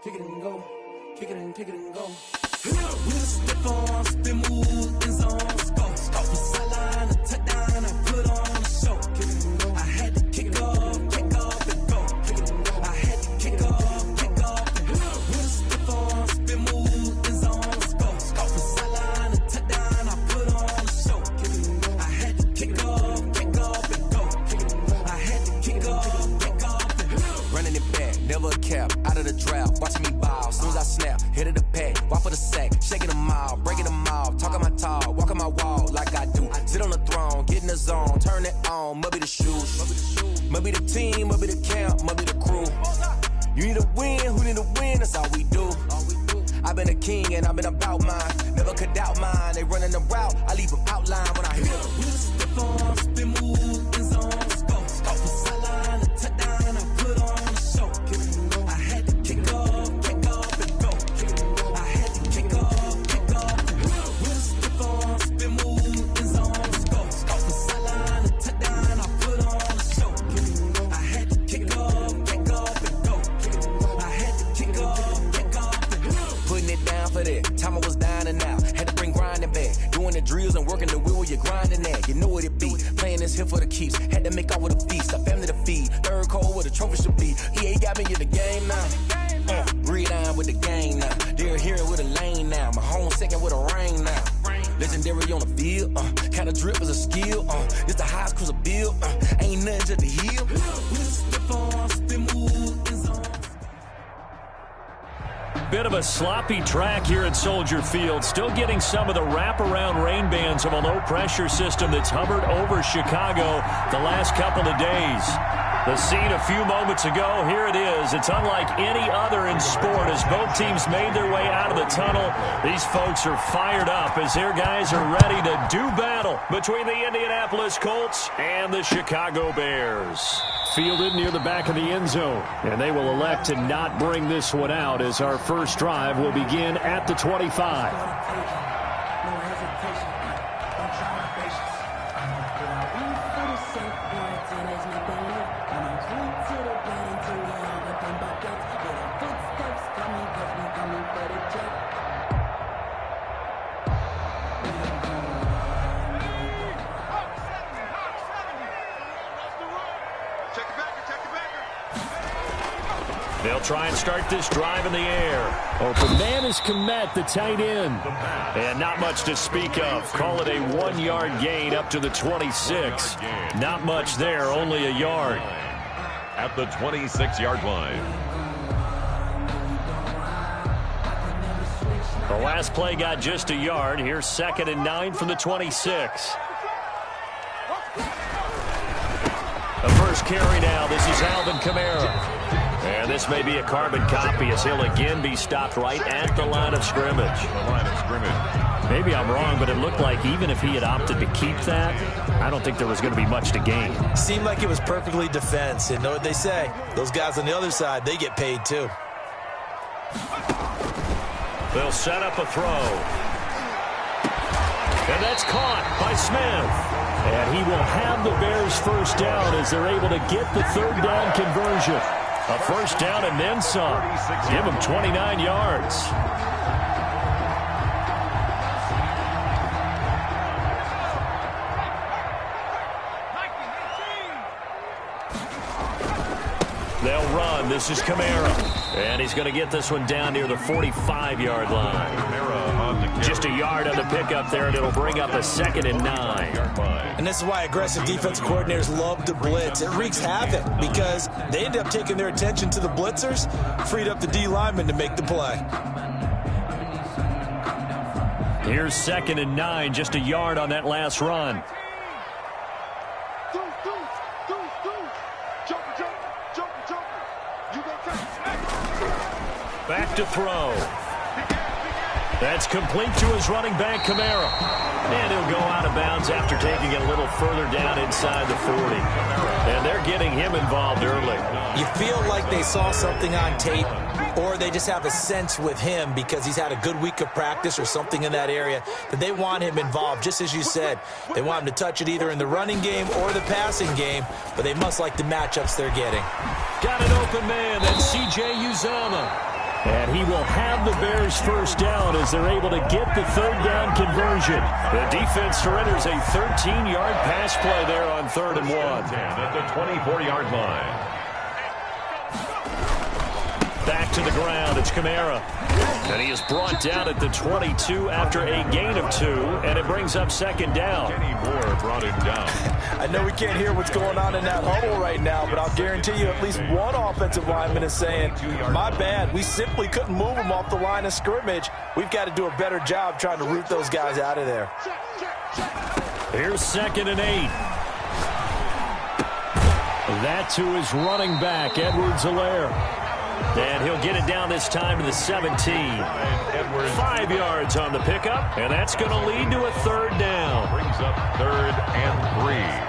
kick it and go, kick it and go. With a stiff arm, spin move, in zone, score. From sideline to touchdown, I put on a show. Kick it and go. I had to kick off and go. Kick it and go. I had to kick off and go. With a stiff arm, spin move, in zone, score. From sideline to touchdown, I put on a show. Kick it and go. I had to kick off and go. Kick it and go. I had to kick off and go. Running it back, never a cap, out of the draft, watching me ball. Soon as I snap, hit of the pack, walk for the sack, shaking them all, breaking them all, talking my talk, walking my wall like I do. Sit on the throne, get in the zone, turn it on, must be the shoes, must be the team, must be the camp, must be the crew. You need a win, who need a win, that's all we do. I've been a king and I've been about mine, never could doubt mine. They running the route, I leave them outline when I hit them. With a stiff arm, spin move, in zone, score. From sideline to touchdown, I put on a show. Kick it and go. I had to kick off and go. Kick it and go. I had to kick off and go. With a stiff arm, spin move, in zone, score. From sideline to touchdown, I put on a show. Kick it and go. I had to kick off and go. Kick it and go. I had to kick off and go. Putting it down for that, time I was down and out. Had to bring grinding back, doing the drills and working the wheel where you're grinding at. You know what it be, playing this here for the keeps. Had to make off with a feast, a family to feed. Third cold where the trophy should be. EA got me in the game now. Breed on with the game now. They're here with a lane now. My home second with a ring now. Legendary on the field, kinda drip is a skill. It's the highest cruiser bill, ain't nothing to the heel. With a stiff arm, spin move, in zone. Bit of a sloppy track here at Soldier Field. Still getting some of the wraparound rain bands of a low-pressure system that's hovered over Chicago the last couple of days. The scene a few moments ago, here it is. It's unlike any other in sport as both teams made their way out of the tunnel. These folks are fired up as their guys are ready to do battle between the Indianapolis Colts and the Chicago Bears. Fielded near the back of the end zone, and they will elect to not bring this one out as our first drive will begin at the 25. They'll try and start this drive in the air. Open man is Kmet, the tight end. And not much to speak of. Call it a 1-yard gain up to the 26. Not much there, only a yard. At the 26-yard line. The last play got just a yard. Here's 2nd and 9 from the 26. The first carry now. This is Alvin Kamara. And this may be a carbon copy as he'll again be stopped right at the line of scrimmage. Maybe I'm wrong, but it looked like even if he had opted to keep that, I don't think there was going to be much to gain. Seemed like it was perfectly defense. And know what they say? Those guys on the other side, they get paid too. They'll set up a throw. And that's caught by Smith. And he will have the Bears first down as they're able to get the third down conversion. A first down and then some. Give him 29 yards. They'll run. This is Kamara. And he's going to get this one down near the 45-yard line. Just a yard on the pickup there, and it'll bring up a 2nd and 9. And this is why aggressive defensive coordinators love to blitz. It wreaks havoc because they end up taking their attention to the blitzers, freed up the D lineman to make the play. Here's 2nd and 9, just a yard on that last run. Back to throw. That's complete to his running back, Kamara. And he'll go out of bounds after taking it a little further down inside the 40. And they're getting him involved early. You feel like they saw something on tape, or they just have a sense with him because he's had a good week of practice or something in that area that they want him involved, just as you said. They want him to touch it either in the running game or the passing game, but they must like the matchups they're getting. Got an open man. That's C.J. Uzomah. And he will have the Bears first down as they're able to get the third down conversion. The defense surrenders a 13-yard pass play there on 3rd and 1. At the 24-yard line. Back to the ground, it's Kamara. And he is brought down at the 22 after a gain of 2, and it brings up 2nd down. Kenny Moore brought him down. I know we can't hear what's going on in that huddle right now, but I'll guarantee you at least one offensive lineman is saying, my bad, we simply couldn't move them off the line of scrimmage. We've got to do a better job trying to root those guys out of there. Here's 2nd and 8. That to his running back, Edwards-Helaire. And he'll get it down this time to the 17. 5 yards on the pickup, and that's going to lead to a 3rd down. Brings up 3rd and 3.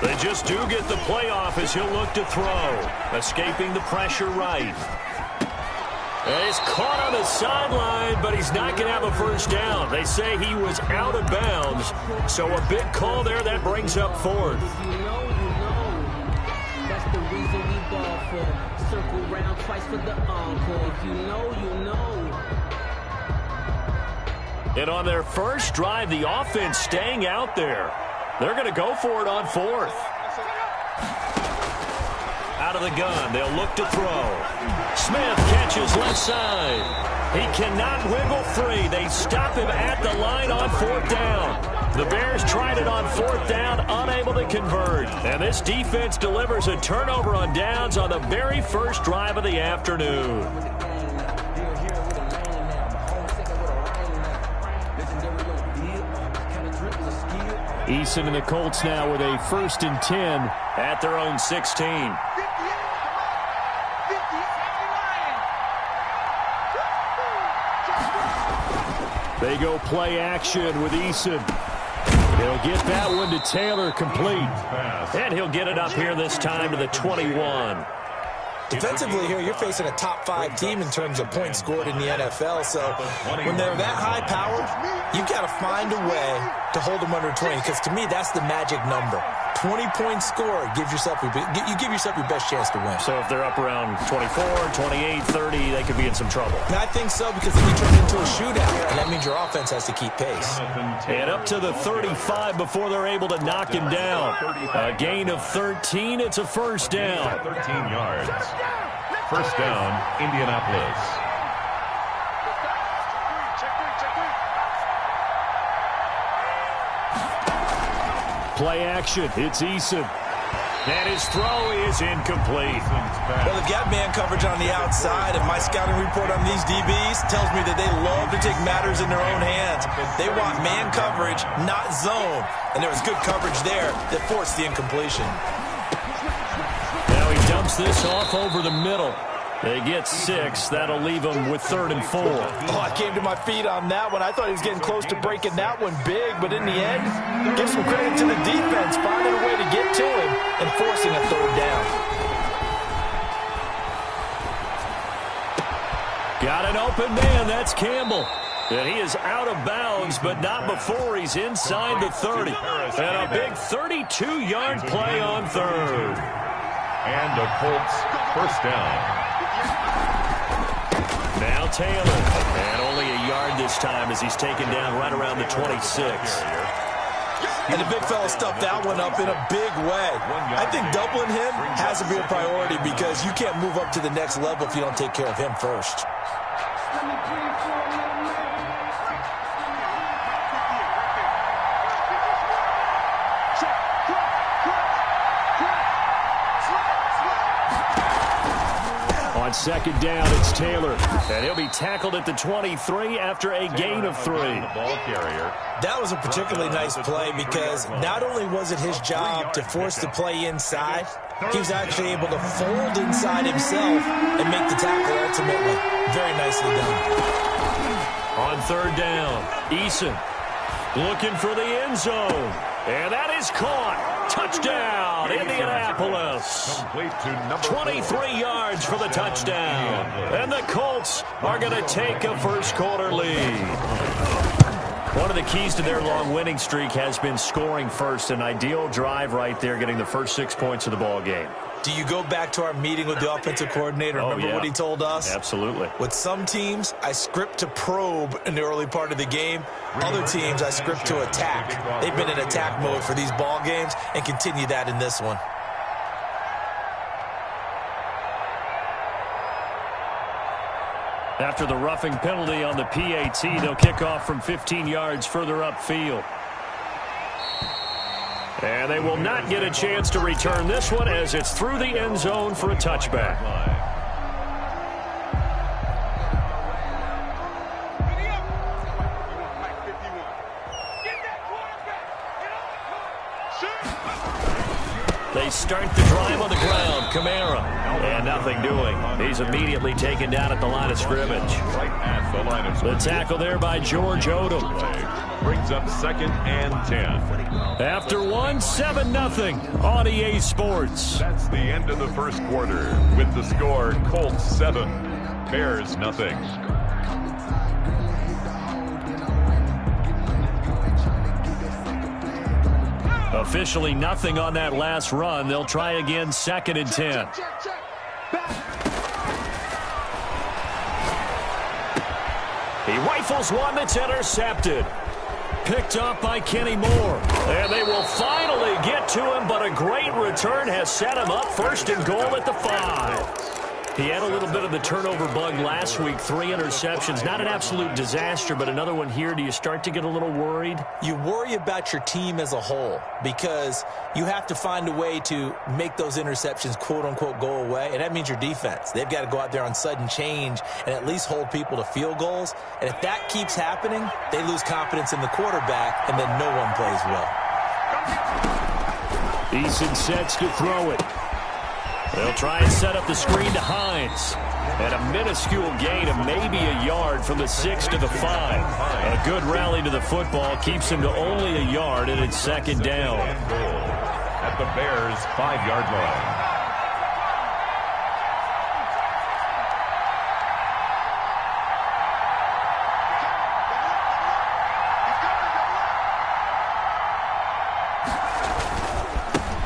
They just do get the playoff as he'll look to throw. Escaping the pressure right. And he's caught on the sideline, but he's not going to have a first down. They say he was out of bounds, so a big call there that brings up 4th. That's the reason we ball for. Circle round twice for the encore. If you know, you know. And on their first drive, the offense staying out there. They're going to go for it on 4th. Out of the gun, they'll look to throw. Smith catches left side. He cannot wiggle free. They stop him at the line on 4th down. The Bears tried it on 4th down, unable to convert. And this defense delivers a turnover on downs on the very first drive of the afternoon. Eason and the Colts now with a 1st and 10 at their own 16. They go play action with Eason. He'll get that one to Taylor complete. And he'll get it up here this time to the 21. Defensively here, you're facing a top 5 team in terms of points scored in the NFL. So when they're that high powered, you've got to find a way to hold them under 20. Because to me, that's the magic number. 20 points scored gives yourself you give yourself your best chance to win. So if they're up around 24, 28, 30, they could be in some trouble. And I think so, because then you turn into a shootout, and that means your offense has to keep pace. And up to the 35 before they're able to knock him down. A gain of 13. It's a first down. 13 yards. First down, Indianapolis. Play action. It's Eason. And his throw is incomplete. Well, they've got man coverage on the outside, and my scouting report on these DBs tells me that they love to take matters in their own hands. They want man coverage, not zone. And there was good coverage there that forced the incompletion. Now he dumps this off over the middle. They get 6. That'll leave them with 3rd and 4. Oh, I came to my feet on that one. I thought he was getting close to breaking that one big, but in the end, give some credit to the defense, finding a way to get to him and forcing a 3rd down. Got an open man. That's Campbell. And he is out of bounds, but not before he's inside the 30. And a big 32-yard play on 3rd. And a Colts first down. Now Taylor, and only a yard this time as he's taken down right around the 26. And the big fella stuffed that one up in a big way. I think doubling him has to be a priority because you can't move up to the next level if you don't take care of him first. On 2nd down, it's Taylor. And he'll be tackled at the 23 after a gain of 3. That was a particularly nice play because not only was it his job to force the play inside, he was actually able to fold inside himself and make the tackle ultimately. Very nicely done. On third down, Eason looking for the end zone. And that is caught. Touchdown, Indianapolis. 23 yards for the touchdown. And the Colts are going to take a first-quarter lead. One of the keys to their long winning streak has been scoring first. An ideal drive right there, getting the first 6 points of the ball game. Do you go back to our meeting with the offensive coordinator? Remember what he told us? Absolutely. With some teams, I script to probe in the early part of the game. Other teams, I script to attack. They've been in attack mode for these ball games and continue that in this one. After the roughing penalty on the PAT, they'll kick off from 15 yards further upfield. And they will not get a chance to return this one as it's through the end zone for a touchback. They start the drive on the ground. Kamara. And nothing doing. He's immediately taken down at the line of scrimmage. The tackle there by George Odom. Brings up 2nd and 10. After 7-0 on EA Sports. That's the end of the first quarter with the score Colts 7, Bears 0. Officially nothing on that last run. They'll try again 2nd and 10. He rifles one that's intercepted. Picked up by Kenny Moore. And they will finally get to him, but a great return has set him up 1st and goal at the 5. He had a little bit of the turnover bug last week, 3 interceptions. Not an absolute disaster, but another one here. Do you start to get a little worried? You worry about your team as a whole because you have to find a way to make those interceptions, quote-unquote, go away, and that means your defense. They've got to go out there on sudden change and at least hold people to field goals. And if that keeps happening, they lose confidence in the quarterback, and then no one plays well. Eason sets to throw it. They'll try and set up the screen to Hines. And a minuscule gain of maybe a yard from the 6 to the 5. A good rally to the football keeps him to only a yard, and it's 2nd down. At the Bears' 5-yard line.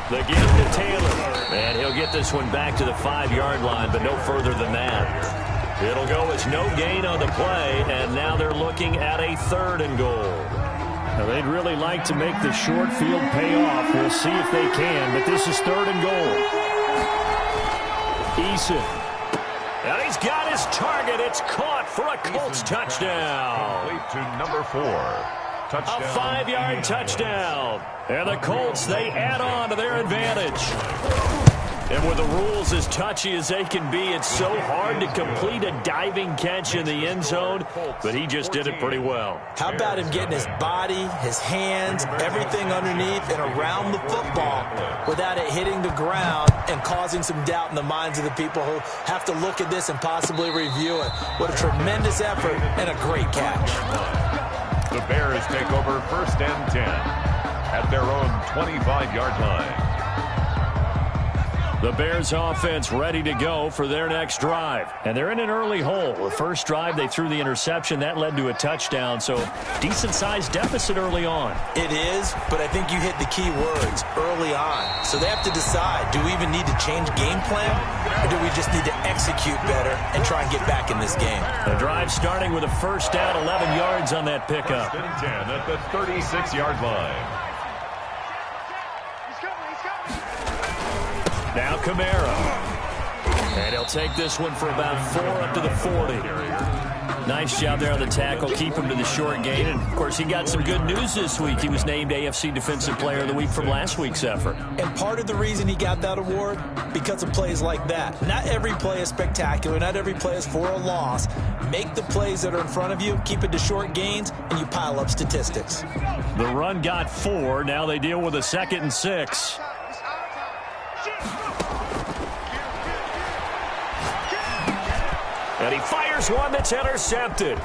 The give to Taylor. And he'll get this one back to the 5-yard line, but no further than that. It'll go as no gain on the play, and now they're looking at a 3rd and goal. Now, they'd really like to make the short field pay off. We'll see if they can, but this is 3rd and goal. Eason. And he's got his target. It's caught for a Colts touchdown. Complete to number 4. Touchdown. A 5-yard touchdown. And the Colts, they add on to their advantage. And with the rules as touchy as they can be, it's so hard to complete a diving catch in the end zone, but he just did it pretty well. How about him getting his body, his hands, everything underneath and around the football without it hitting the ground and causing some doubt in the minds of the people who have to look at this and possibly review it. What a tremendous effort and a great catch. The Bears take over 1st and 10 at their own 25-yard line. The Bears offense ready to go for their next drive. And they're in an early hole. The first drive, they threw the interception. That led to a touchdown, so decent-sized deficit early on. It is, but I think you hit the key words, early on. So they have to decide, do we even need to change game plan, or do we just need to execute better and try and get back in this game? The drive starting with a 1st down, 11 yards on that pickup. 1st and 10 at the 36-yard line. Now Kamara. And he'll take this one for about 4 up to the 40. Nice job there on the tackle. Keep him to the short gain. And, of course, he got some good news this week. He was named AFC Defensive Player of the Week from last week's effort. And part of the reason he got that award, because of plays like that. Not every play is spectacular. Not every play is for a loss. Make the plays that are in front of you, keep it to short gains, and you pile up statistics. The run got 4. Now they deal with a 2nd and 6. And he fires one that's intercepted.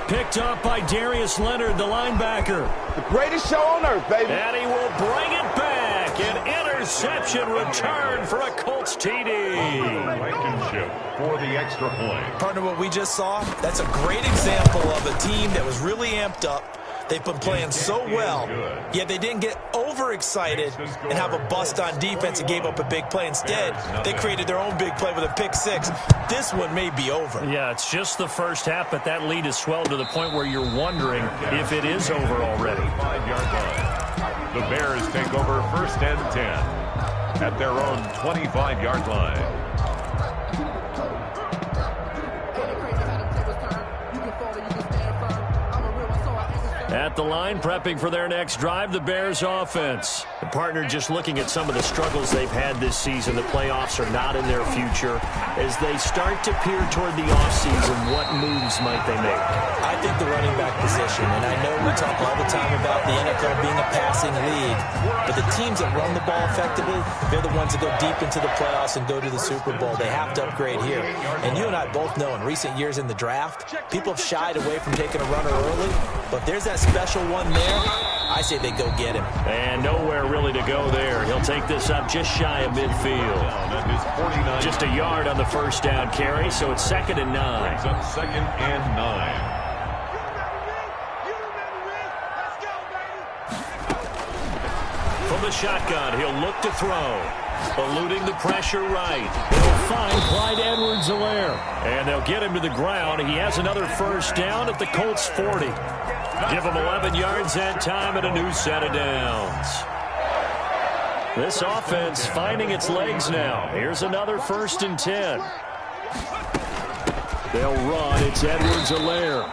Picked up by Darius Leonard, the linebacker. The greatest show on earth, baby. And he will bring it back. An interception return for a Colts TD. Blankenship for the extra point. Partner, what we just saw, that's a great example of a team that was really amped up. They've been playing so well, yet they didn't get overexcited and have a bust on defense and gave up a big play. Instead, they created their own big play with a pick six. This one may be over. Yeah, it's just the first half, but that lead has swelled to the point where you're wondering if it is over already. 5-yard line. The Bears take over 1st and 10 at their own 25-yard line. At the line, prepping for their next drive, the Bears offense. The partner just looking at some of the struggles they've had this season. The playoffs are not in their future. As they start to peer toward the offseason, what moves might they make? I think the running back position, and I know we talk all the time about the NFL being a passing league, but the teams that run the ball effectively, they're the ones that go deep into the playoffs and go to the Super Bowl. They have to upgrade here. And you and I both know in recent years in the draft, people have shied away from taking a runner early, but there's that special one there. I say they go get him. And nowhere really to go there. He'll take this up just shy of midfield. Just a yard on the first down carry, so it's 2nd and 9. Brings up 2nd and 9. From the shotgun, he'll look to throw. Eluding the pressure right. They'll find Clyde Edwards-Helaire. And they'll get him to the ground. He has another first down at the Colts 40. Give him 11 yards that time and a new set of downs. This offense finding its legs now. Here's another 1st and 10. They'll run. It's Edwards-Helaire.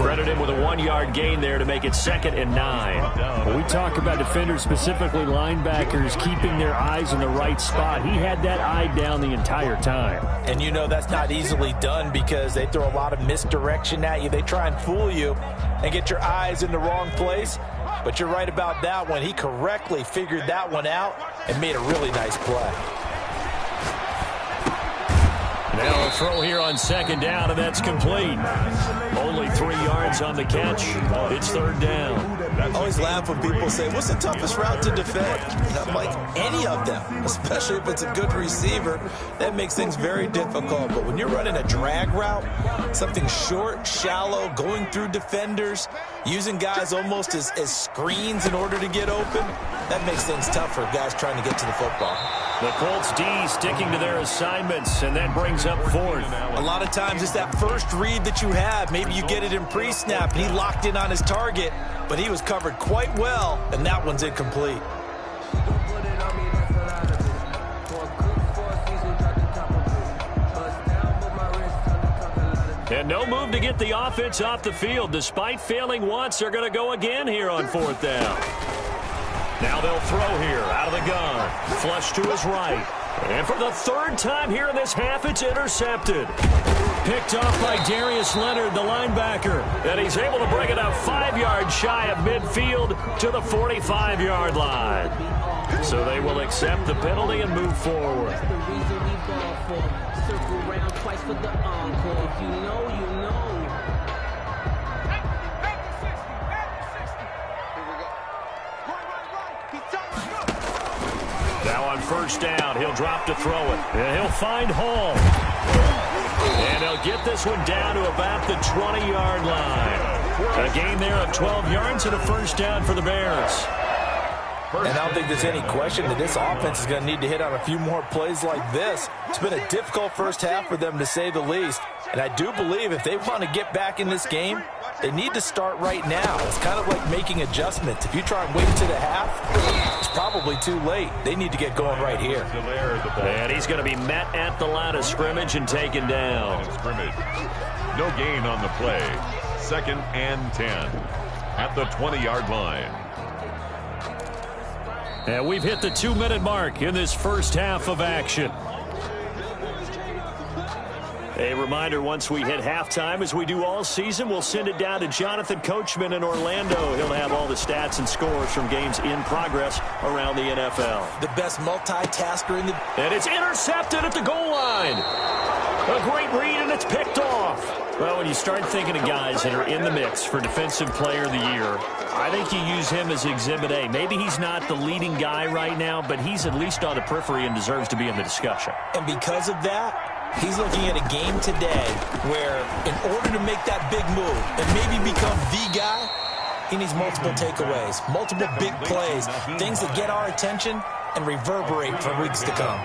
Credit him with a 1-yard gain there to make it 2nd and 9. When we talk about defenders, specifically linebackers, keeping their eyes in the right spot. He had that eye down the entire time. And you know that's not easily done because they throw a lot of misdirection at you. They try and fool you and get your eyes in the wrong place. But you're right about that one. He correctly figured that one out and made a really nice play. Now a throw here on 2nd down, and that's complete. Only 3 yards on the catch. It's 3rd down. I always laugh when people say, what's the toughest route to defend? And I'm like, any of them, especially if it's a good receiver. That makes things very difficult. But when you're running a drag route, something short, shallow, going through defenders, using guys almost as screens in order to get open, that makes things tough for guys trying to get to the football. The Colts D sticking to their assignments, and that brings up 4th. A lot of times it's that first read that you have. Maybe you get it in pre-snap, and he locked in on his target, but he was covered quite well, and that one's incomplete. And no move to get the offense off the field. Despite failing once, they're going to go again here on 4th down. Now they'll throw here out of the gun. Flush to his right. And for the 3rd time here in this half, it's intercepted. Picked off by Darius Leonard, the linebacker. And he's able to bring it up 5 yards shy of midfield to the 45-yard line. So they will accept the penalty and move forward. That's the reason we ball for. Circle round twice for the encore. If you know, you know. Now on 1st down, he'll drop to throw it. And he'll find Hall. And he'll get this one down to about the 20-yard line. A gain there of 12 yards and a 1st down for the Bears. And I don't think there's any question that this offense is going to need to hit on a few more plays like this. It's been a difficult first half for them, to say the least. And I do believe if they want to get back in this game, they need to start right now. It's kind of like making adjustments. If you try and wait to the half, it's probably too late. They need to get going right here. And he's going to be met at the line of scrimmage and taken down. No gain on the play. 2nd and 10 at the 20-yard line. And we've hit the 2-minute mark in this first half of action. A reminder, once we hit halftime, as we do all season, we'll send it down to Jonathan Coachman in Orlando. He'll have all the stats and scores from games in progress around the NFL. The best multitasker in the... And it's intercepted at the goal line. A great read, and it's picked off. Well, when you start thinking of guys that are in the mix for Defensive Player of the Year, I think you use him as Exhibit A. Maybe he's not the leading guy right now, but he's at least on the periphery and deserves to be in the discussion. And because of that, he's looking at a game today where in order to make that big move and maybe become the guy, he needs multiple takeaways, multiple big plays, things that get our attention and reverberate for weeks to come.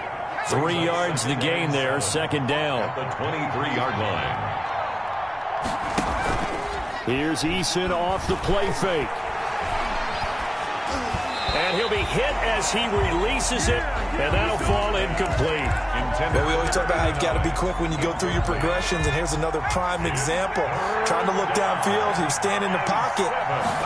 3 yards the gain there, second down. At the 23-yard line. Here's Eason off the play fake. And he'll be hit as he releases it, and that'll fall incomplete. But we always talk about how you've got to be quick when you go through your progressions, and here's another prime example. Trying to look downfield, he was standing in the pocket,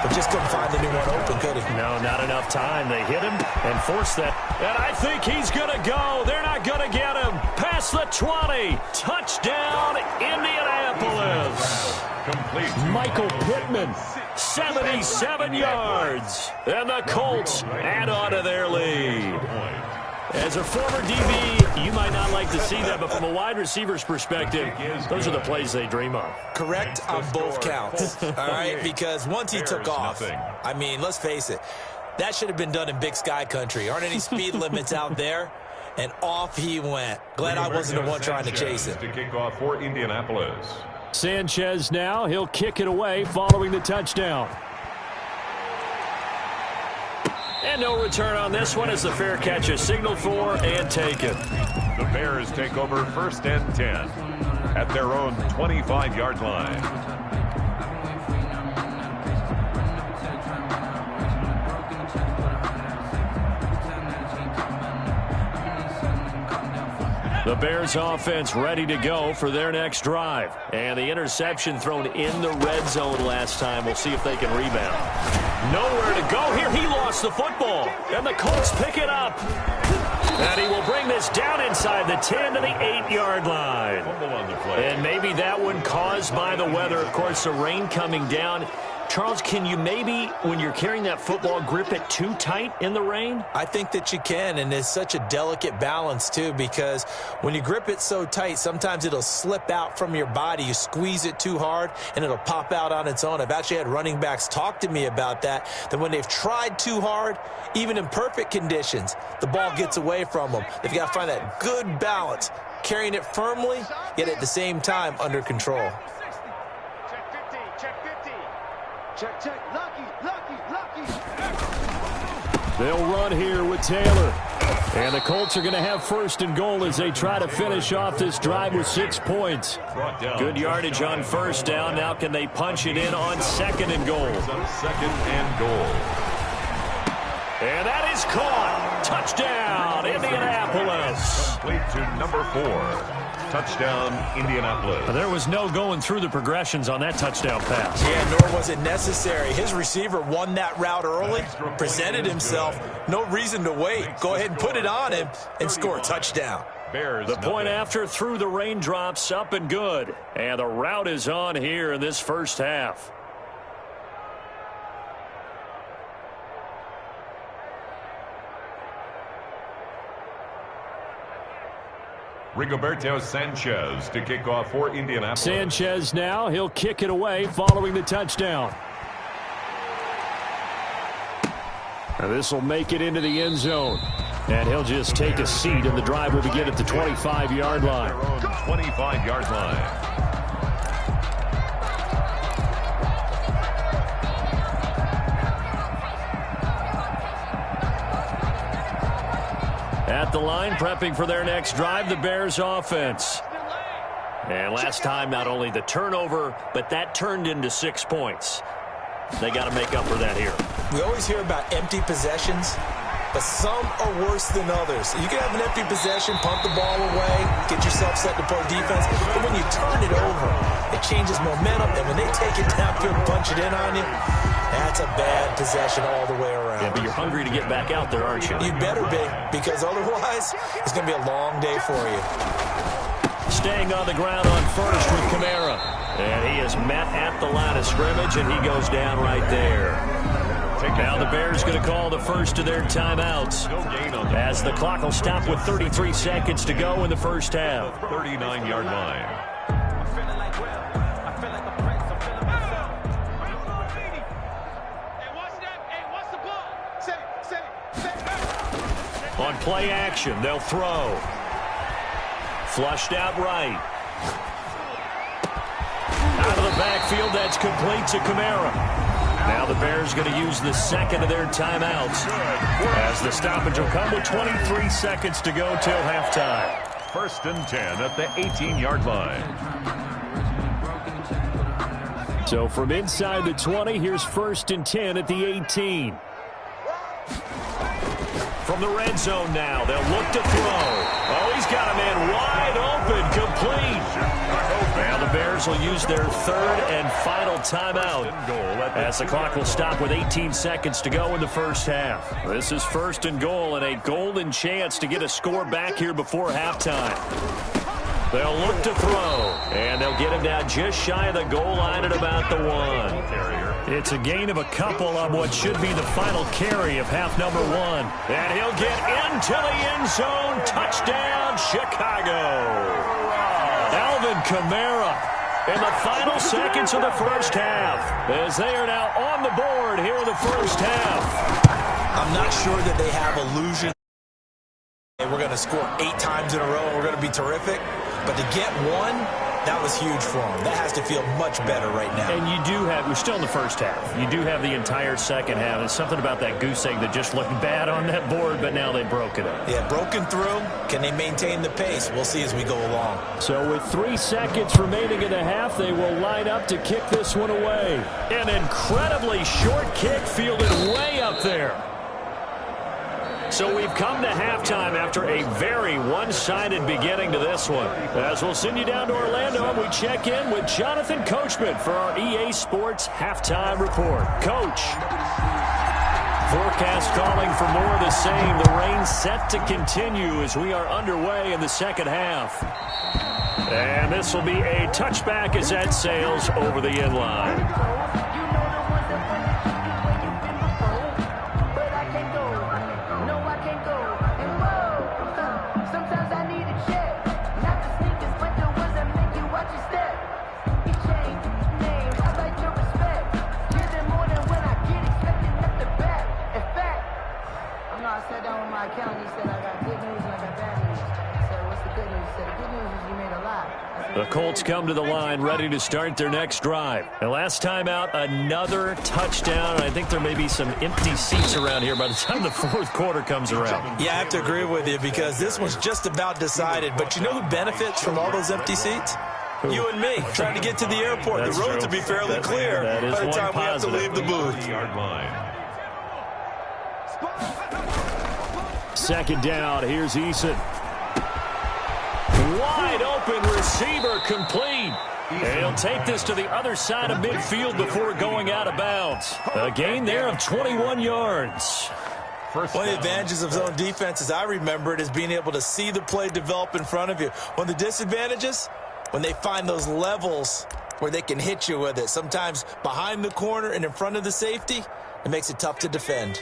but just couldn't find anyone open, could he? No, not enough time. They hit him and forced that. And I think he's going to go. They're not going to get him. Past the 20. Touchdown, Indianapolis. Complete. Michael Pittman. 77 yards. And the Colts add on to their lead. As a former DB, you might not like to see that, but from a wide receiver's perspective, those are the plays they dream of. Correct on both counts, all right? Because once he took off, I mean, let's face it, that should have been done in Big Sky country. Aren't any speed limits out there? And off he went. Glad I wasn't the one trying to chase him. To kick off for Indianapolis. Sanchez now. He'll kick it away following the touchdown. And no return on this one as the fair catch is signaled for and taken. The Bears take over 1st and 10 at their own 25-yard line. The Bears offense ready to go for their next drive. And the interception thrown in the red zone last time. We'll see if they can rebound. Nowhere to go here. He lost the football. And the Colts pick it up. And he will bring this down inside the 10 to the 8-yard line. And maybe that one caused by the weather. Of course, the rain coming down. Charles, can you maybe, when you're carrying that football, grip it too tight in the rain? I think that you can, and it's such a delicate balance, too, because when you grip it so tight, sometimes it'll slip out from your body. You squeeze it too hard, and it'll pop out on its own. I've actually had running backs talk to me about that when they've tried too hard, even in perfect conditions, the ball gets away from them. They've got to find that good balance, carrying it firmly, yet at the same time under control. Check, lucky. They'll run here with Taylor. And the Colts are going to have 1st and goal as they try to finish off this drive with 6 points. Good yardage on 1st down. Now can they punch it in on 2nd and goal? 2nd and goal. And that is caught. Touchdown, Indianapolis. Complete to number 4. Touchdown, Indianapolis. There was no going through the progressions on that touchdown pass. Yeah, nor was it necessary. His receiver won that route early, presented himself. No reason to wait. Go ahead and put it on him and score a touchdown. The point after through the raindrops, up and good. And the route is on here in this first half. Rigoberto Sanchez to kick off for Indianapolis. Sanchez now. He'll kick it away following the touchdown. Now this will make it into the end zone. And he'll just take a seat, and the drive will begin at the 25-yard line. Their own 25-yard line. At the line, prepping for their next drive, the Bears offense. And last time, not only the turnover, but that turned into 6 points. They got to make up for that here. We always hear about empty possessions, but some are worse than others. You can have an empty possession, pump the ball away, get yourself set to play defense, but when you turn it over, it changes momentum, and when they take it downfield and punch it in on you, that's a bad possession all the way around. Yeah, but you're hungry to get back out there, aren't you? You better be, because otherwise, it's going to be a long day for you. Staying on the ground on 1st with Kamara. And he is met at the line of scrimmage, and he goes down right there. Now the Bears going to call the first of their timeouts as the clock will stop with 33 seconds to go in the first half. 39-yard line. On play action, they'll throw. Flushed out right. Out of the backfield, that's complete to Kamara. Now the Bears going to use the second of their timeouts as the stoppage will come with 23 seconds to go till halftime. 1st and 10 at the 18-yard line. So from inside the 20, here's 1st and 10 at the 18. From the red zone now, they'll look to throw. Oh, he's got a man wide open, complete. Now the Bears will use their third and final timeout as the clock will stop with 18 seconds to go in the first half. This is 1st and goal and a golden chance to get a score back here before halftime. They'll look to throw, and they'll get him down just shy of the goal line at about the 1. It's a gain of a couple on what should be the final carry of half number 1. And he'll get into the end zone. Touchdown, Chicago. Alvin Kamara in the final seconds of the first half as they are now on the board here in the first half. I'm not sure that they have illusion. We're going to score 8 times in a row and we're going to be terrific. But to get one, that was huge for them. That has to feel much better right now. And you do have, we're still in the first half. You do have the entire second half. There's something about that goose egg that just looked bad on that board, but now they broke it up. Yeah, broken through. Can they maintain the pace? We'll see as we go along. So with 3 seconds remaining in the half, they will line up to kick this one away. An incredibly short kick fielded way up there. So we've come to halftime after a very one-sided beginning to this one. As we'll send you down to Orlando, and we check in with Jonathan Coachman for our EA Sports Halftime Report. Coach. Forecast calling for more of the same. The rain set to continue as we are underway in the second half. And this will be a touchback as that sails over the end line. The Colts come to the line ready to start their next drive. And last time out, another touchdown. I think there may be some empty seats around here by the time the fourth quarter comes around. Yeah, I have to agree with you because this one's just about decided. But you know who benefits from all those empty seats? You and me, trying to get to the airport. That's the roads true. will be fairly clear by the time we have to leave the booth. 30-yard line. 2nd down, here's Eason. Wide open receiver complete. And he'll take this to the other side of midfield before going out of bounds. A gain there of 21 yards. One of the advantages of zone defense, as I remember it, is being able to see the play develop in front of you. One of the disadvantages, when they find those levels where they can hit you with it. Sometimes behind the corner and in front of the safety, it makes it tough to defend.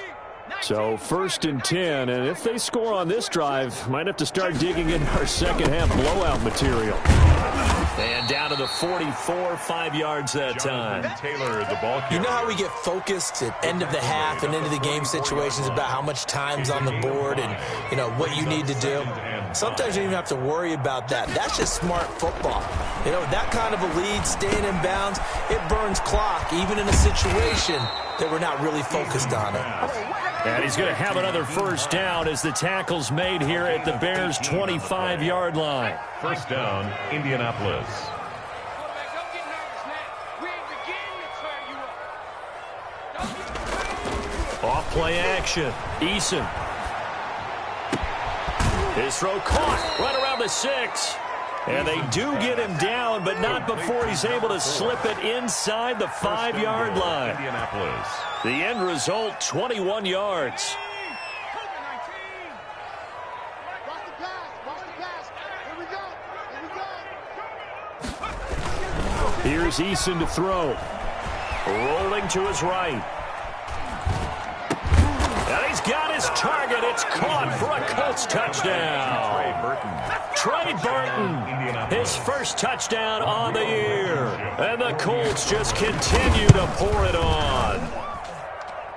So 1st and 10, and if they score on this drive, might have to start digging into our second half blowout material. And down to the 44, 5 yards that time. Taylor, the ball carrier. You know how we get focused at end of the half and into the game situations about how much time's on the board and, you know, what you need to do? Sometimes you don't even have to worry about that. That's just smart football. You know, that kind of a lead, staying in bounds, it burns clock, even in a situation that we're not really focused on it. And he's going to have another first down as the tackle's made here at the Bears' 25-yard line. First down, Indianapolis. Off play action. Eason. His throw caught right around the 6. And they do get him down, but not before he's able to slip it inside the 5-yard line. Indianapolis. The end result, 21 yards. Here's Eason to throw. Rolling to his right. got his target. It's caught for a Colts touchdown. Trey Burton, his first touchdown on the year. And the Colts just continue to pour it on.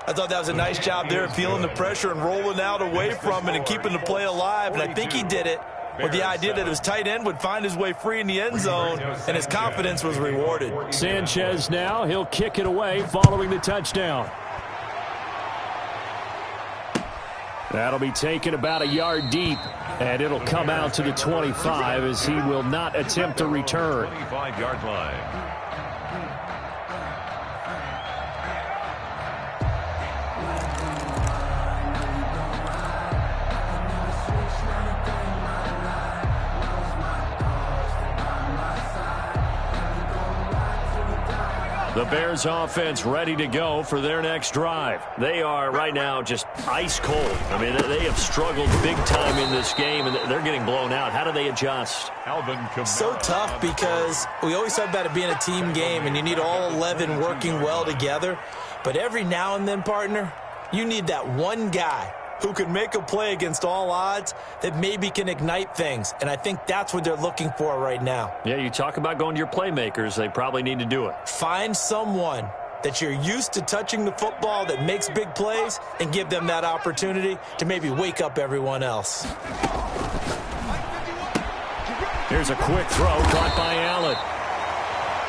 I thought that was a nice job there, feeling the pressure and rolling out away from it and keeping the play alive. And I think he did it with the idea that his tight end would find his way free in the end zone, and his confidence was rewarded. Sanchez now, he'll kick it away following the touchdown. That'll be taken about a yard deep, and it'll come out to the 25 as he will not attempt to return. 25-yard line. The Bears offense ready to go for their next drive. They are right now just ice cold. I mean, they have struggled big time in this game, and they're getting blown out. How do they adjust? So tough because we always talk about it being a team game, and you need all 11 working well together. But every now and then, partner, you need that one guy who can make a play against all odds that maybe can ignite things. And I think that's what they're looking for right now. Yeah, you talk about going to your playmakers. They probably need to do it. Find someone that you're used to touching the football that makes big plays and give them that opportunity to maybe wake up everyone else. Here's a quick throw caught by Allen.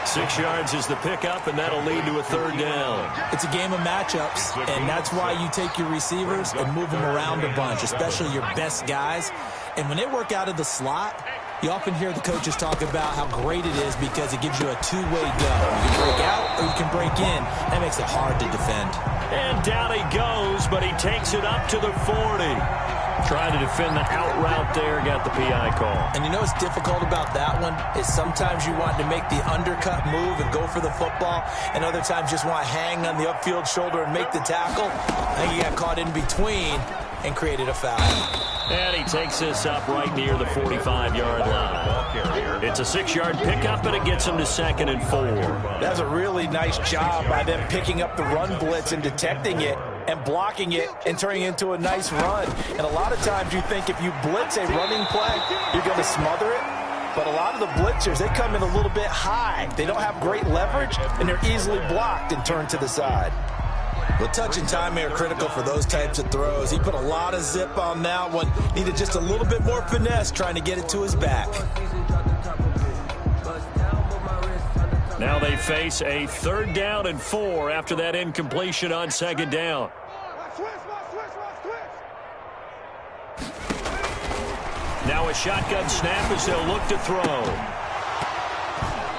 6 yards is the pickup, and that'll lead to a third down. It's a game of matchups, and that's why you take your receivers and move them around a bunch, especially your best guys. And when they work out of the slot, you often hear the coaches talk about how great it is because it gives you a two-way go. You can break out or you can break in. That makes it hard to defend. And down he goes, but he takes it up to the 40. Trying to defend the out route there, got the PI call. And you know what's difficult about that one is sometimes you want to make the undercut move and go for the football, and other times just want to hang on the upfield shoulder and make the tackle. I think he got caught in between and created a foul. And he takes this up right near the 45-yard line. It's a 6-yard pickup, and it gets him to 2nd and 4. That's a really nice job by them picking up the run blitz and detecting it and blocking it and turning it into a nice run. And a lot of times you think if you blitz a running play, you're going to smother it. But a lot of the blitzers, they come in a little bit high. They don't have great leverage, and they're easily blocked and turned to the side. Well, touch and timing are critical for those types of throws. He put a lot of zip on that one. Needed just a little bit more finesse trying to get it to his back. Now they face a 3rd down and 4 after that incompletion on 2nd down. Now a shotgun snap as they'll look to throw.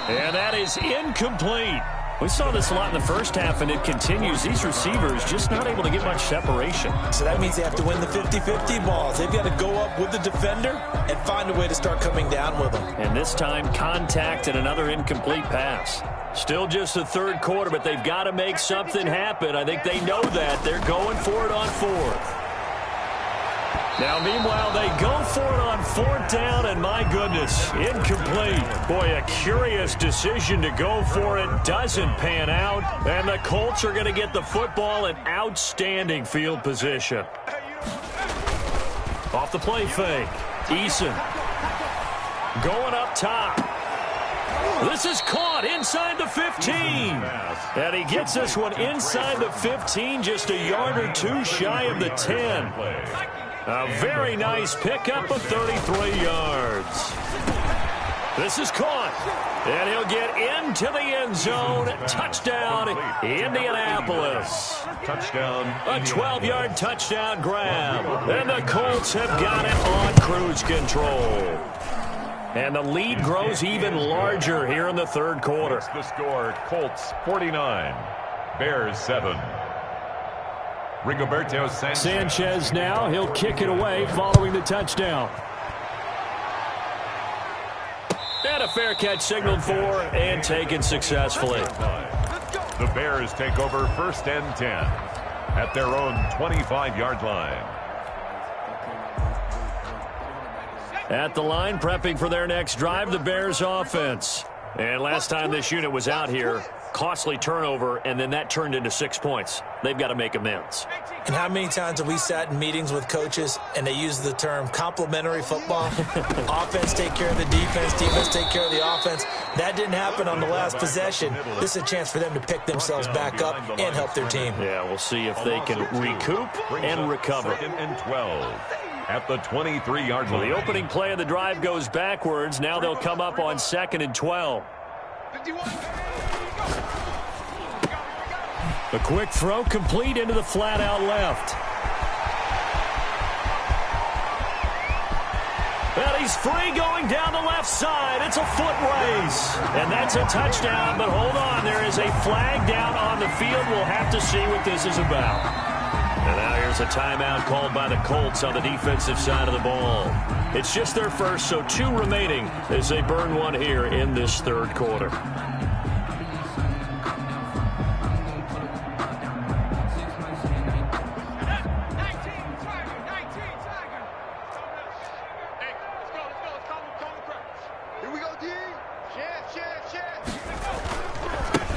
And that is incomplete. We saw this a lot in the first half, and it continues. These receivers just not able to get much separation. So that means they have to win the 50-50 balls. They've got to go up with the defender and find a way to start coming down with them. And this time, contact and another incomplete pass. Still just the 3rd quarter, but they've got to make something happen. I think they know that. They're going for it on 4th. Now, meanwhile, they go for it on 4th down, and my goodness, incomplete. Boy, a curious decision to go for it. Doesn't pan out, and the Colts are going to get the football in outstanding field position. Off the play fake, Eason going up top. This is caught inside the 15. And he gets this one inside the 15, just a yard or two shy of the 10. A very nice pickup of 33 yards. This is caught. And he'll get into the end zone. Touchdown, Indianapolis. Touchdown. A 12-yard touchdown grab. And the Colts have got it on cruise control. And the lead grows even larger here in the 3rd quarter. It's the score, Colts 49, Bears 7. Rigoberto Sanchez now, he'll kick it away following the touchdown. And a fair catch signaled for and taken successfully. The Bears take over 1st and 10 at their own 25-yard line. At the line, prepping for their next drive, the Bears offense. And last time this unit was out here, Costly turnover, and then that turned into 6 points. They've got to make amends. And how many times have we sat in meetings with coaches and they use the term complementary football? Offense take care of the defense, defense take care of the offense. That didn't happen on the last possession. This is a chance for them to pick themselves back up and help their team. Yeah, we'll see if they can recoup and recover. 2nd and 12 at the 23-yard line. The opening play of the drive goes backwards. Now they'll come up on 2nd and 12. The quick throw complete into the flat out left. Well, he's free going down the left side. It's a foot race. And that's a touchdown, but hold on. There is a flag down on the field. We'll have to see what this is about. And now here's a timeout called by the Colts on the defensive side of the ball. It's just their first, so 2 remaining as they burn one here in this third quarter.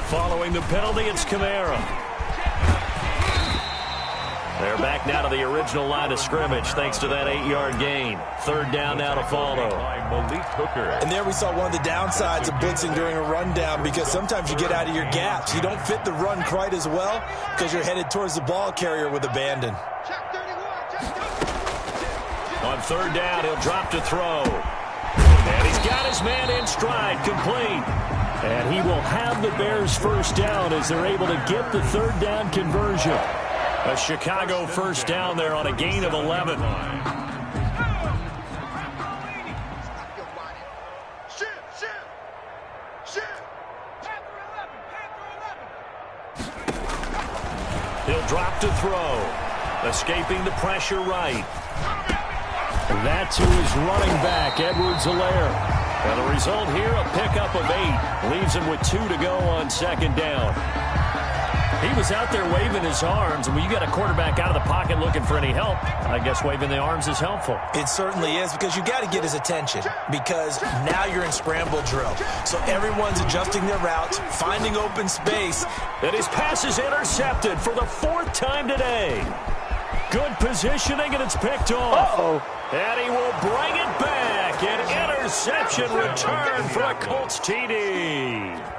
Following the penalty, it's Kamara. They're back now to the original line of scrimmage thanks to that 8-yard gain. 3rd down now to follow. And there we saw one of the downsides of blitzing during a rundown, because sometimes you get out of your gaps. You don't fit the run quite as well because you're headed towards the ball carrier with abandon. On 3rd down, he'll drop to throw. And he's got his man in stride, complete. And he will have the Bears first down as they're able to get the 3rd down conversion. A Chicago first down there on a gain of 11. He'll drop to throw. Escaping the pressure right. That's who is running back, Edwards-Helaire. And the result here, a pickup of 8. Leaves him with 2 to go on 2nd down. He was out there waving his arms, and when you got a quarterback out of the pocket looking for any help, I guess waving the arms is helpful. It certainly is, because you got to get his attention, because now you're in scramble drill. So everyone's adjusting their routes, finding open space. And his pass is intercepted for the 4th time today. Good positioning, and it's picked off. And he will bring it back. An interception return for a Colts TD.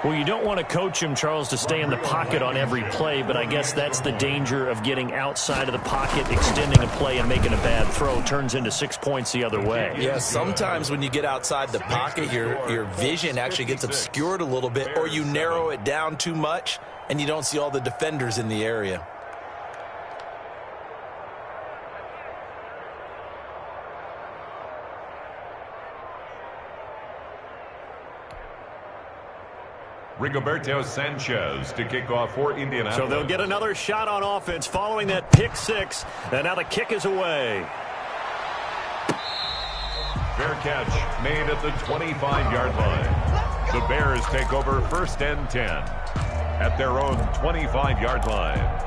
Well, you don't want to coach him, Charles, to stay in the pocket on every play, but I guess that's the danger of getting outside of the pocket, extending a play, and making a bad throw. Turns into 6 points the other way. Yeah, sometimes when you get outside the pocket, your vision actually gets obscured a little bit, or you narrow it down too much, and you don't see all the defenders in the area. Rigoberto Sanchez to kick off for Indianapolis. So they'll get another shot on offense following that pick 6. And now the kick is away. Fair catch made at the 25-yard line. The Bears take over 1st and 10 at their own 25-yard line.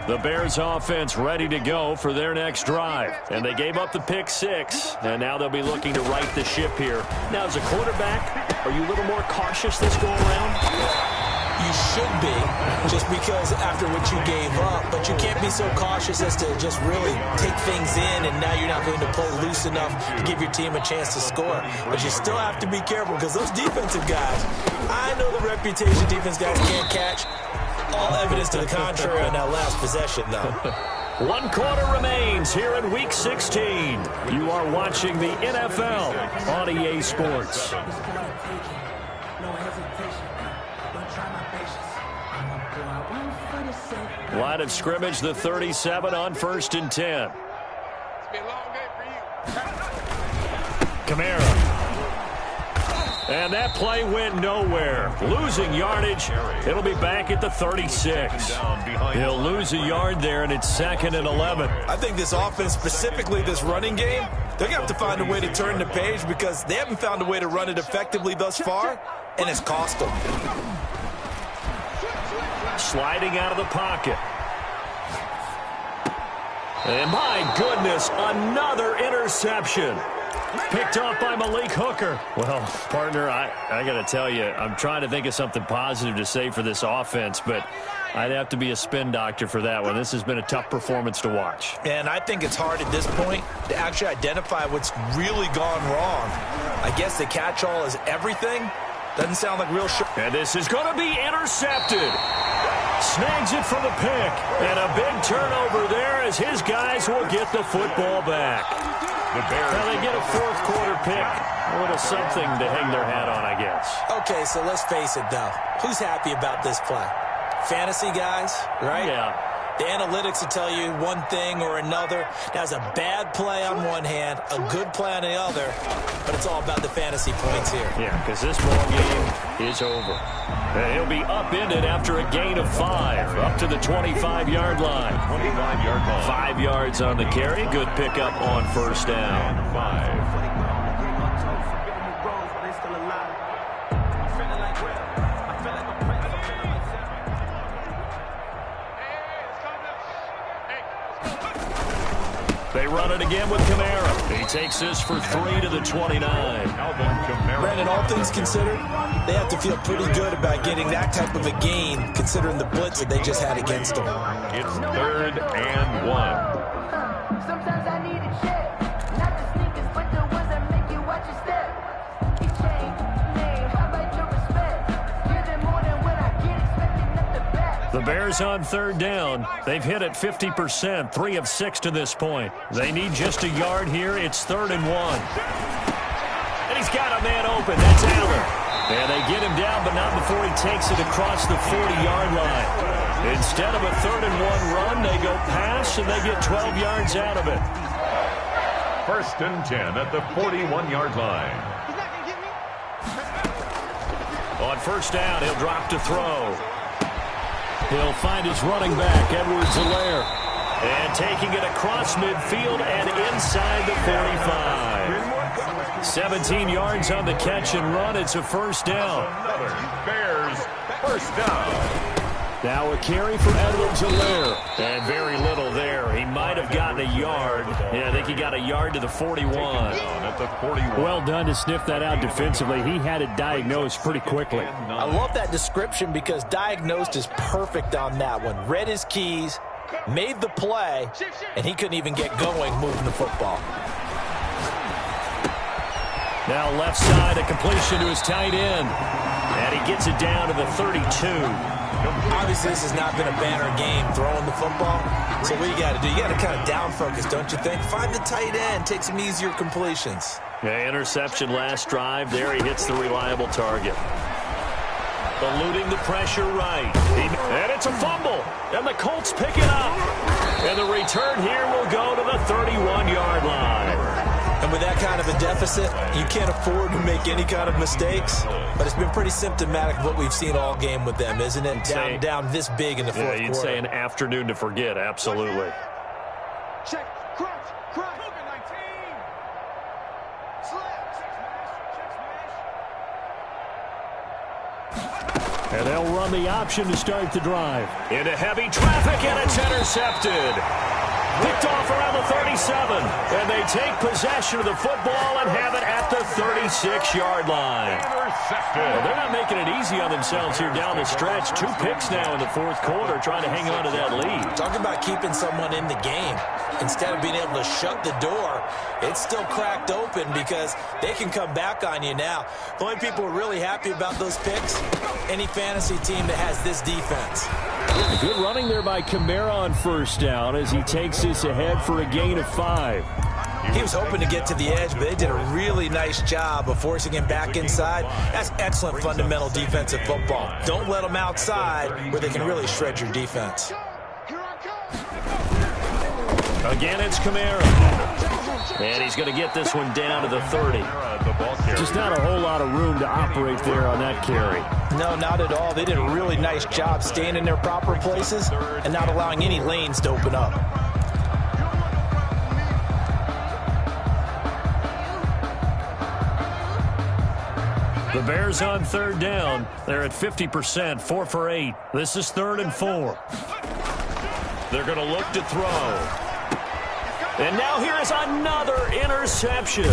The Bears offense ready to go for their next drive. And they gave up the pick 6. And now they'll be looking to right the ship here. Now, as a quarterback, are you a little more cautious this go around? You should be, just because after what you gave up. But you can't be so cautious as to just really take things in, and now you're not going to play loose enough to give your team a chance to score. But you still have to be careful, because those defensive guys, I know the reputation defense guys can't catch. All evidence to the contrary on that last possession, though. 1 quarter remains here in Week 16. You are watching the NFL on EA Sports. Line of scrimmage, the 37 on 1st and 10. Kamara. And that play went nowhere. Losing yardage. It'll be back at the 36. He'll lose a yard there, and it's 2nd and 11. I think this offense, specifically this running game, they're going to have to find a way to turn the page, because they haven't found a way to run it effectively thus far, and it's cost them. Sliding out of the pocket. And my goodness, another interception. Picked off by Malik Hooker. Well, partner, I got to tell you, I'm trying to think of something positive to say for this offense, but I'd have to be a spin doctor for that one. This has been a tough performance to watch. And I think it's hard at this point to actually identify what's really gone wrong. I guess the catch-all is everything. Doesn't sound like real sure. And this is going to be intercepted. Snags it for the pick. And a big turnover there as his guys will get the football back. Now they get a fourth quarter pick. A little something to hang their hat on, I guess. Okay, so let's face it, though. Who's happy about this play? Fantasy guys, right? Yeah. The analytics will tell you one thing or another. That's a bad play on one hand, a good play on the other, but it's all about the fantasy points here. Yeah, because this ball game is over. And he'll be upended after a gain of 5, up to the 25-yard line. 25-yard line. 5 yards on the carry. Good pickup on first down. 5. They run it again with Kamara. He takes this for 3 to the 29. Brandon, all things considered, they have to feel pretty good about getting that type of a gain, considering the blitz that they just had against them. It's 3rd and 1. Sometimes I need a check, not the sneakers, but the ones that make you watch your step. Chain, name, how about your respect? Give them more than what I get, expecting up the back. The Bears on 3rd down. They've hit it 50%, 3 of 6 to this point. They need just a yard here. It's 3rd and 1. And he's got a man open. That's Allen. And they get him down, but not before he takes it across the 40-yard line. Instead of a 3rd and 1 run, they go pass, and they get 12 yards out of it. 1st and 10 at the 41-yard line. On first down, he'll drop to throw. He'll find his running back, Edwards-Helaire. And taking it across midfield and inside the 45. 17 yards on the catch and run. It's a first down. Bears, first down. Now a carry for Edwards-Helaire. And very little there. He might have gotten a yard. Yeah, I think he got a yard to the 41. At the 41. Well done to sniff that out defensively. He had it diagnosed pretty quickly. I love that description because diagnosed is perfect on that one. Read his keys, made the play, and he couldn't even get going moving the football. Now left side, a completion to his tight end. And he gets it down to the 32. Obviously, this has not been a banner game throwing the football. So what you got to do, you got to kind of down focus, don't you think? Find the tight end, take some easier completions. Yeah, interception last drive. There he hits the reliable target. Eluding the pressure right. And it's a fumble. And the Colts pick it up. And the return here will go to the 31-yard line. And with that kind of a deficit, you can't afford to make any kind of mistakes. But it's been pretty symptomatic of what we've seen all game with them, isn't it? Down this big in the fourth quarter. You'd say an afternoon to forget, absolutely. Check, crunch, crunch. 19. And they'll run the option to start the drive. Into heavy traffic, and it's intercepted. Picked off around the 37, and they take possession of the football and have it at the 36-yard line. Well, they're not making it easy on themselves here down the stretch. 2 picks now in the fourth quarter, trying to hang on to that lead. Talk about keeping someone in the game. Instead of being able to shut the door, it's still cracked open because they can come back on you now. The only people who are really happy about those picks, any fantasy team that has this defense. Good running there by Kamara on first down as he takes this ahead for a gain of 5. He was hoping to get to the edge, but they did a really nice job of forcing him back inside. That's excellent fundamental defensive football. Don't let them outside where they can really shred your defense. Again, it's Kamara. And he's going to get this one down to the 30. Just not a whole lot of room to operate there on that carry. No, not at all. They did a really nice job staying in their proper places and not allowing any lanes to open up. The Bears on 3rd down. They're at 50%, 4 for 8. This is 3rd and 4. They're going to look to throw. And now here is another interception.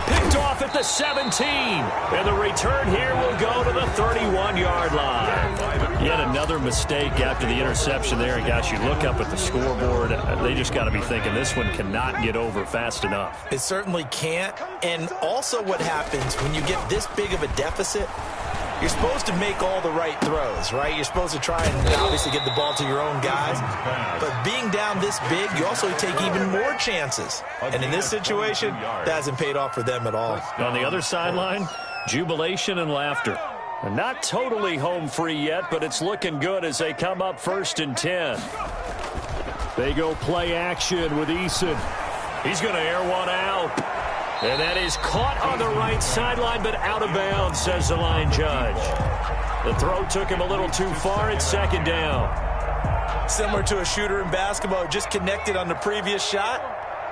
Picked off at the 17. And the return here will go to the 31-yard line. Yet another mistake after the interception there. And, gosh, you look up at the scoreboard. They just got to be thinking this one cannot get over fast enough. It certainly can't. And also what happens when you get this big of a deficit, you're supposed to make all the right throws, right? You're supposed to try and obviously get the ball to your own guys. But being down this big, you also take even more chances. And in this situation, that hasn't paid off for them at all. On the other sideline, jubilation and laughter. And not totally home free yet, but it's looking good as they come up 1st and 10. They go play action with Eason. He's going to air one out. And that is caught on the right sideline, but out of bounds, says the line judge. The throw took him a little too far. It's 2nd down. Similar to a shooter in basketball, just connected on the previous shot.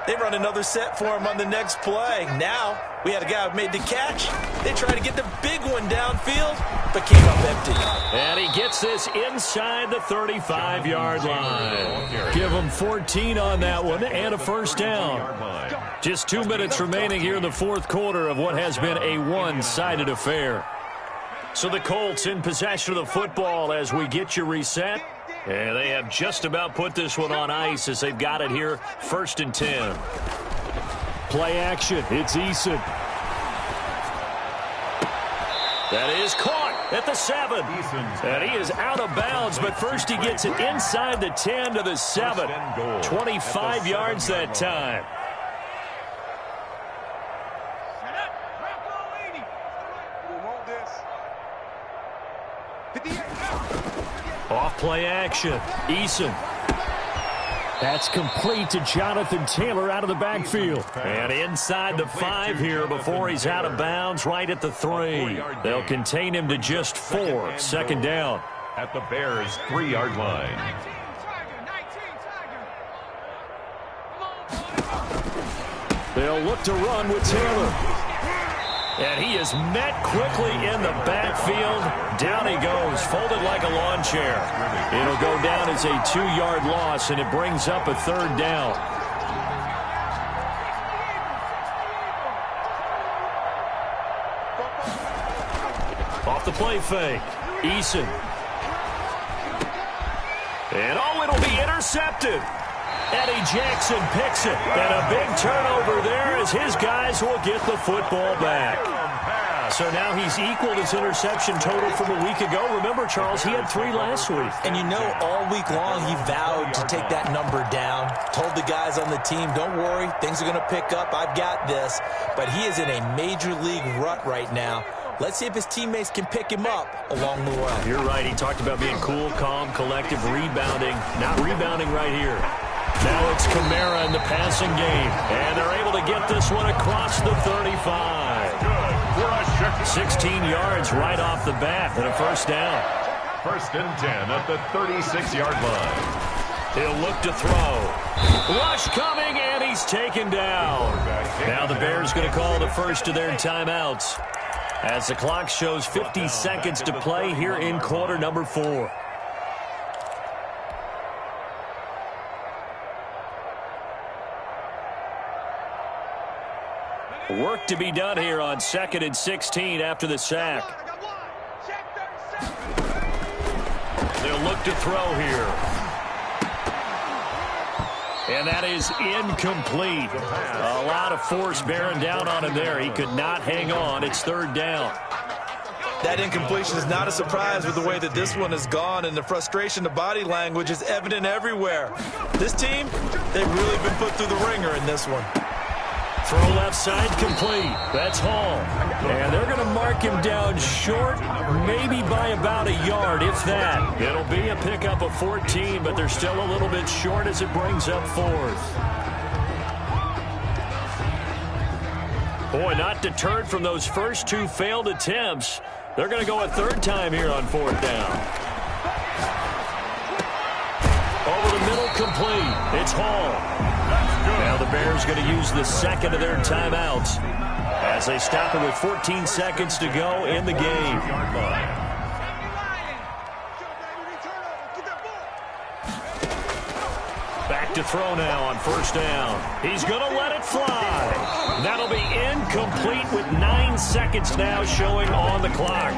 They run another set for him on the next play. Now, we had a guy who made the catch. They tried to get the big one downfield, but came up empty. And he gets this inside the 35-yard line. Give him 14 on that one and a 1st down. Just 2 minutes remaining here in the 4th quarter of what has been a one-sided affair. So the Colts in possession of the football as we get you reset. And they have just about put this one on ice as they've got it here, 1st and 10. Play action. It's Eason. That is caught at the 7. And he is out of bounds, but first he gets it inside the 10 to the 7. 25 yards that time. Off play action. Eason. That's complete to Jonathan Taylor out of the backfield. And inside the 5 here before he's out of bounds, right at the 3. They'll contain him to just 4. 2nd down. At the Bears' 3-yard line. They'll look to run with Taylor. And he is met quickly in the backfield. Down he goes, folded like a lawn chair. It'll go down as a 2-yard loss, and it brings up a 3rd down. Off the play fake, Eason. And it'll be intercepted. Eddie Jackson picks it. And a big turnover there as his guys will get the football back. So now he's equaled his interception total from a week ago. Remember, Charles, he had 3 last week. And you know, all week long he vowed to take that number down. Told the guys on the team, don't worry, things are going to pick up. I've got this. But he is in a major league rut right now. Let's see if his teammates can pick him up along the way. You're right. He talked about being cool, calm, collective, rebounding. Not rebounding right here. Now it's Kamara in the passing game. And they're able to get this one across the 35. 16 yards right off the bat and a 1st down. 1st and 10 at the 36-yard line. He'll look to throw. Rush coming, and he's taken down. Now the Bears going to call the first of their timeouts as the clock shows 50 seconds to play here in quarter number 4. Work to be done here on 2nd and 16 after the sack. They'll look to throw here. And that is incomplete. A lot of force bearing down on him there. He could not hang on. It's 3rd down. That incompletion is not a surprise with the way that this one has gone, and the frustration, the body language is evident everywhere. This team, they've really been put through the ringer in this one. Throw left side complete. That's Hall. And they're going to mark him down short, maybe by about a yard, if that. It'll be a pickup of 14, but they're still a little bit short as it brings up 4th. Boy, not deterred from those first 2 failed attempts. They're going to go a 3rd time here on 4th down. Over the middle, complete. It's Hall. Now the Bears going to use the 2nd of their timeouts as they stop it with 14 seconds to go in the game. Back to throw now on first down. He's going to let it fly. That'll be incomplete with 9 seconds now showing on the clock.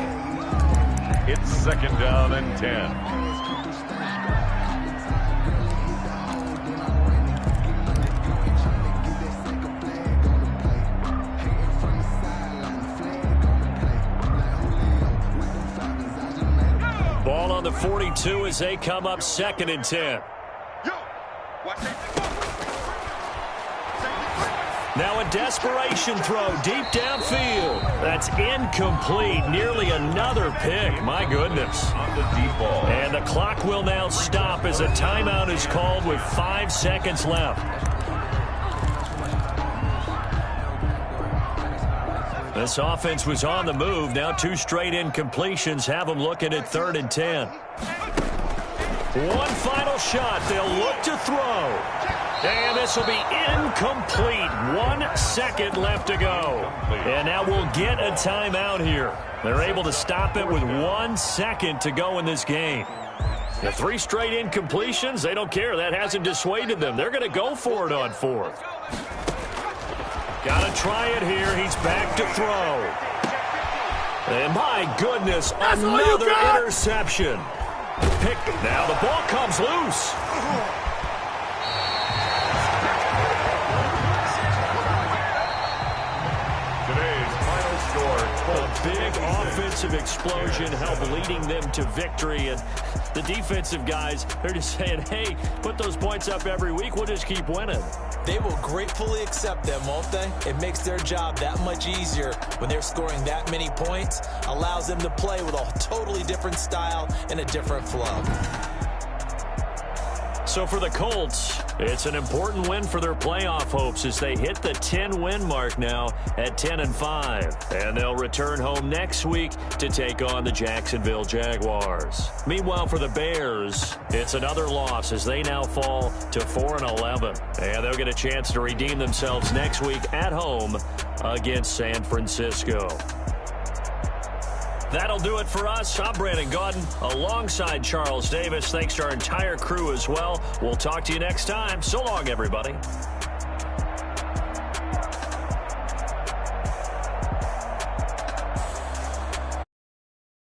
It's second down and 10. Ball on the 42 as they come up second and 10. Now a desperation throw deep downfield. That's incomplete. Nearly another pick. My goodness. On the deep ball. And the clock will now stop as a timeout is called with 5 seconds left. This offense was on the move. Now 2 straight incompletions have them looking at 3rd and 10. One final shot. They'll look to throw. And this will be incomplete. 1 second left to go. And now we'll get a timeout here. They're able to stop it with 1 second to go in this game. The 3 straight incompletions, they don't care. That hasn't dissuaded them. They're going to go for it on 4th. Got to try it here. He's back to throw. And my goodness, another interception. Now the ball comes loose. Today's final score. A big offensive explosion helped leading them to victory. And the defensive guys, they're just saying, hey, put those points up every week. We'll just keep winning. They will gratefully accept them, won't they? It makes their job that much easier when they're scoring that many points. Allows them to play with a totally different style and a different flow. So for the Colts, it's an important win for their playoff hopes as they hit the 10-win mark now at 10-5. And they'll return home next week to take on the Jacksonville Jaguars. Meanwhile, for the Bears, it's another loss as they now fall to 4-11. And they'll get a chance to redeem themselves next week at home against San Francisco. That'll do it for us. I'm Brandon Gaudin alongside Charles Davis. Thanks to our entire crew as well. We'll talk to you next time. So long, everybody.